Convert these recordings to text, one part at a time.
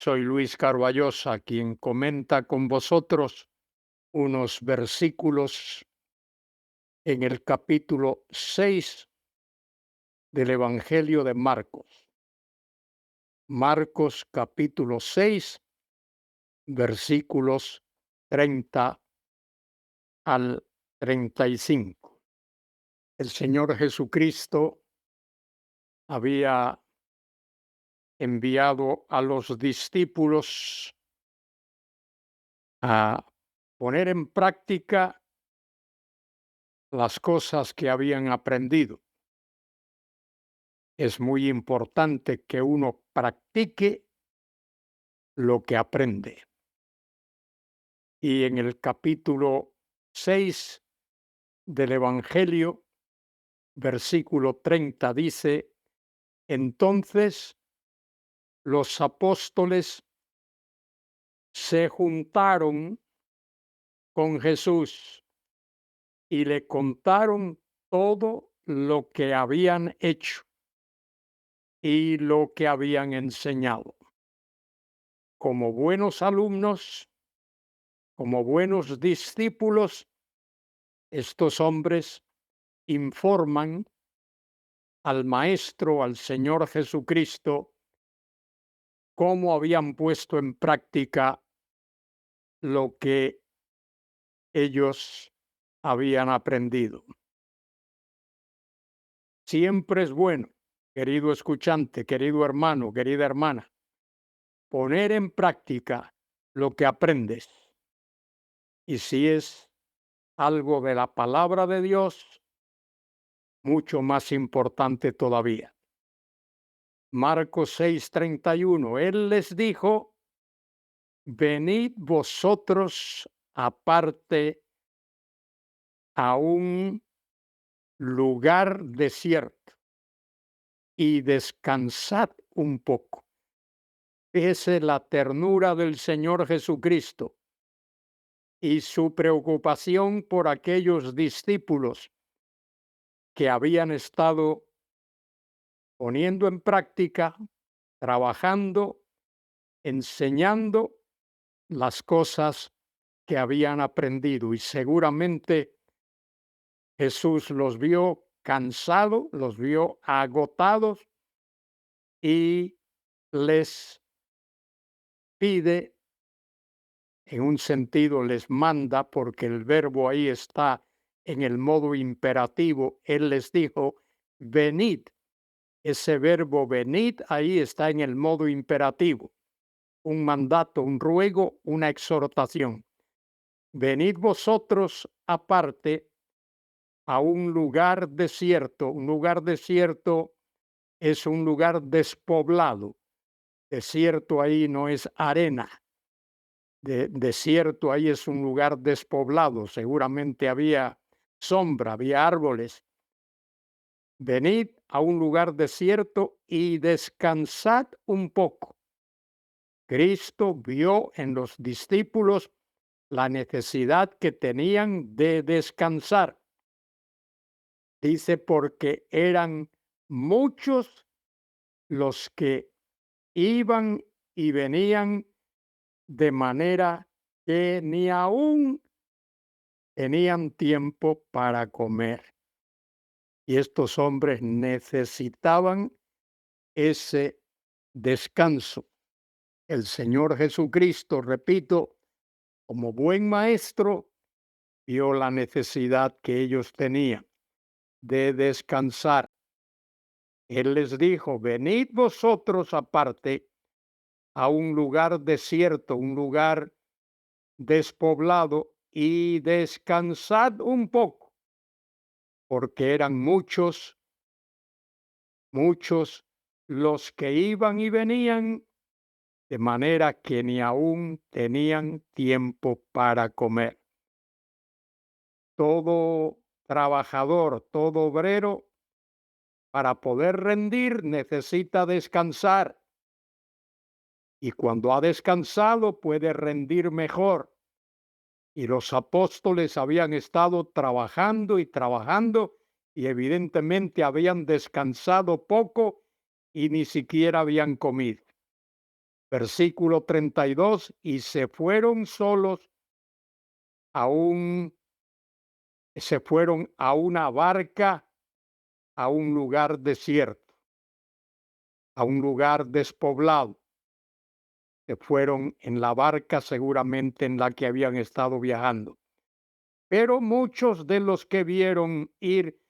Soy Luis Carballosa, quien comenta con vosotros unos versículos en el capítulo 6 del Evangelio de Marcos. Marcos capítulo 6, versículos 30 al 35. El Señor Jesucristo había enviado a los discípulos a poner en práctica las cosas que habían aprendido. Es muy importante que uno practique lo que aprende. Y en el capítulo 6 del Evangelio, versículo 30 dice: entonces los apóstoles se juntaron con Jesús y le contaron todo lo que habían hecho y lo que habían enseñado. Como buenos alumnos, como buenos discípulos, estos hombres informan al Maestro, al Señor Jesucristo, cómo habían puesto en práctica lo que ellos habían aprendido. Siempre es bueno, querido escuchante, querido hermano, querida hermana, poner en práctica lo que aprendes. Y si es algo de la palabra de Dios, mucho más importante todavía. Marcos 6:31, Él les dijo: venid vosotros aparte a un lugar desierto y descansad un poco. Fíjese la ternura del Señor Jesucristo y su preocupación por aquellos discípulos que habían estado poniendo en práctica, trabajando, enseñando las cosas que habían aprendido. Y seguramente Jesús los vio cansados, los vio agotados y les pide, en un sentido les manda, porque el verbo ahí está en el modo imperativo. Él les dijo: venid. Ese verbo venid ahí está en el modo imperativo, un mandato, un ruego, una exhortación. Venid vosotros aparte a un lugar desierto. Un lugar desierto es un lugar despoblado. Desierto ahí no es arena. Desierto ahí es un lugar despoblado. Seguramente había sombra, había árboles. Venid a un lugar desierto y descansad un poco. Cristo vio en los discípulos la necesidad que tenían de descansar. Dice, porque eran muchos los que iban y venían, de manera que ni aún tenían tiempo para comer. Y estos hombres necesitaban ese descanso. El Señor Jesucristo, repito, como buen maestro, vio la necesidad que ellos tenían de descansar. Él les dijo: venid vosotros aparte a un lugar desierto, un lugar despoblado, y descansad un poco, porque eran muchos, muchos los que iban y venían, de manera que ni aún tenían tiempo para comer. Todo trabajador, todo obrero, para poder rendir necesita descansar. Y cuando ha descansado puede rendir mejor. Y los apóstoles habían estado trabajando y trabajando y evidentemente habían descansado poco y ni siquiera habían comido. Versículo 32, y se fueron solos a se fueron a una barca, a un lugar desierto, a un lugar despoblado. Se fueron en la barca seguramente en la que habían estado viajando. Pero muchos de los que vieron ir,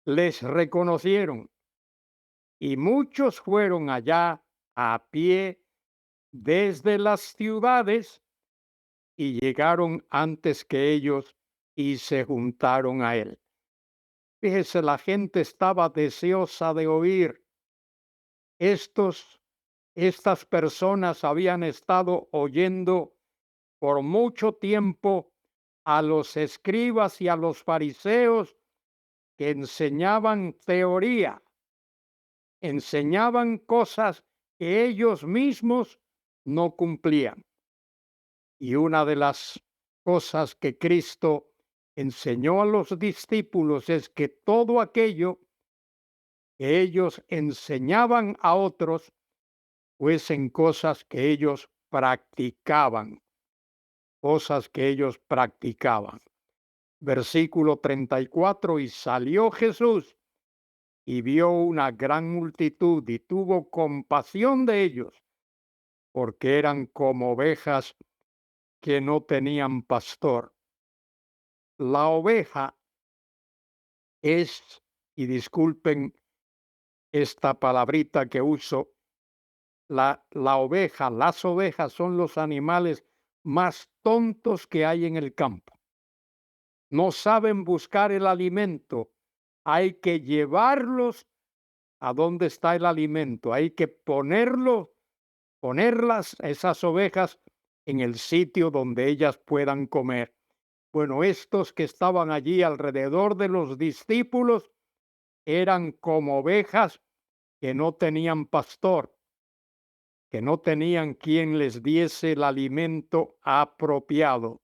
les reconocieron, y muchos fueron allá a pie desde las ciudades y llegaron antes que ellos y se juntaron a él. Fíjese, la gente estaba deseosa de oír. Estas personas habían estado oyendo por mucho tiempo a los escribas y a los fariseos que enseñaban teoría, enseñaban cosas que ellos mismos no cumplían. Y una de las cosas que Cristo enseñó a los discípulos es que todo aquello que ellos enseñaban a otros fuesen cosas que ellos practicaban, cosas que ellos practicaban. Versículo 34, y salió Jesús y vio una gran multitud y tuvo compasión de ellos, porque eran como ovejas que no tenían pastor. La oveja es, y disculpen esta palabrita que uso, la oveja, las ovejas son los animales más tontos que hay en el campo. No saben buscar el alimento. Hay que llevarlos a donde está el alimento. Hay que ponerlas, esas ovejas, en el sitio donde ellas puedan comer. Bueno, estos que estaban allí alrededor de los discípulos eran como ovejas que no tenían pastor, que no tenían quien les diese el alimento apropiado.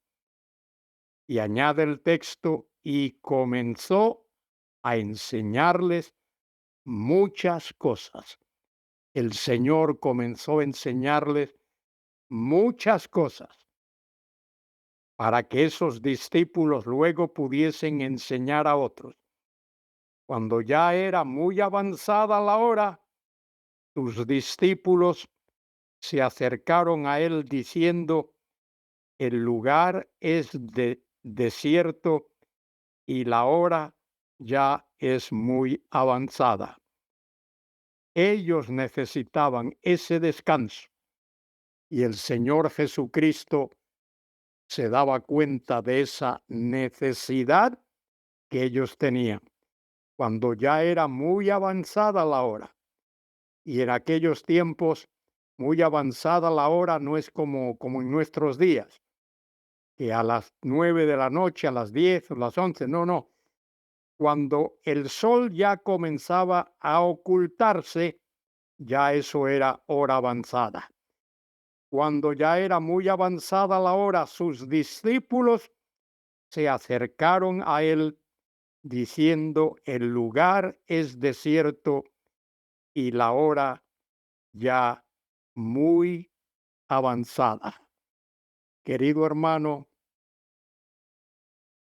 Y añade el texto, y comenzó a enseñarles muchas cosas. El Señor comenzó a enseñarles muchas cosas para que esos discípulos luego pudiesen enseñar a otros. Cuando ya era muy avanzada la hora, sus discípulos se acercaron a él diciendo: el lugar es desierto y la hora ya es muy avanzada. Ellos necesitaban ese descanso y el Señor Jesucristo se daba cuenta de esa necesidad que ellos tenían cuando ya era muy avanzada la hora. Y en aquellos tiempos, muy avanzada la hora no es como en nuestros días, que a las 9 de la noche, a las 10 o las 11, no, no. Cuando el sol ya comenzaba a ocultarse, ya eso era hora avanzada. Cuando ya era muy avanzada la hora, sus discípulos se acercaron a él diciendo: el lugar es desierto y la hora ya muy avanzada. Querido hermano,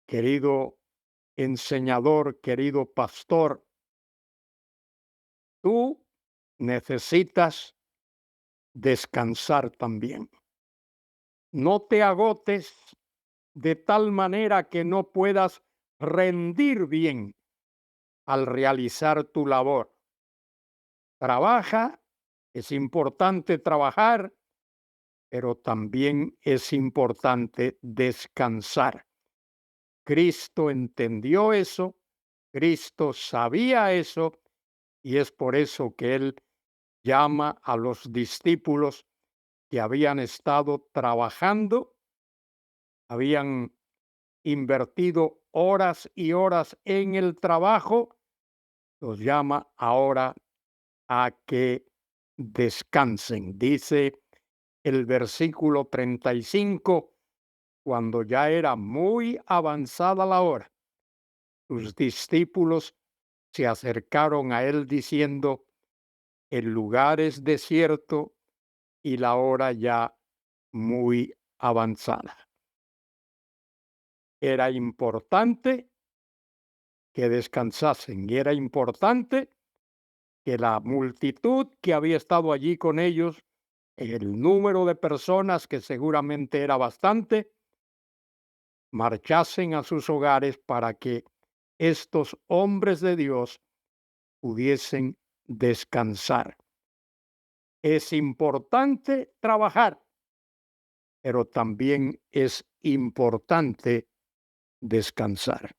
querido enseñador, querido pastor, tú necesitas descansar también. No te agotes de tal manera que no puedas rendir bien al realizar tu labor. Trabaja, es importante trabajar, pero también es importante descansar. Cristo entendió eso, Cristo sabía eso, y es por eso que Él llama a los discípulos que habían estado trabajando, habían invertido horas y horas en el trabajo, los llama ahora a que descansen. Dice el versículo 35, cuando ya era muy avanzada la hora, sus discípulos se acercaron a él diciendo: el lugar es desierto y la hora ya muy avanzada. Era importante que descansasen y era importante que la multitud que había estado allí con ellos, el número de personas que seguramente era bastante, marchasen a sus hogares para que estos hombres de Dios pudiesen descansar. Es importante trabajar, pero también es importante descansar.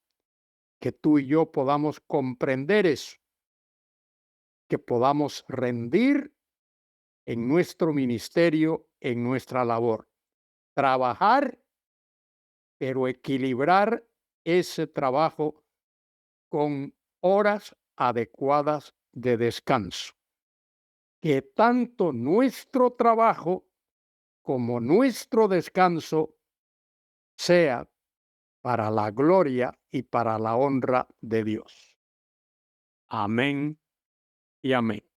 Que tú y yo podamos comprender eso, que podamos rendir en nuestro ministerio, en nuestra labor. Trabajar, pero equilibrar ese trabajo con horas adecuadas de descanso. Que tanto nuestro trabajo como nuestro descanso sea para la gloria y para la honra de Dios. Amén y amén.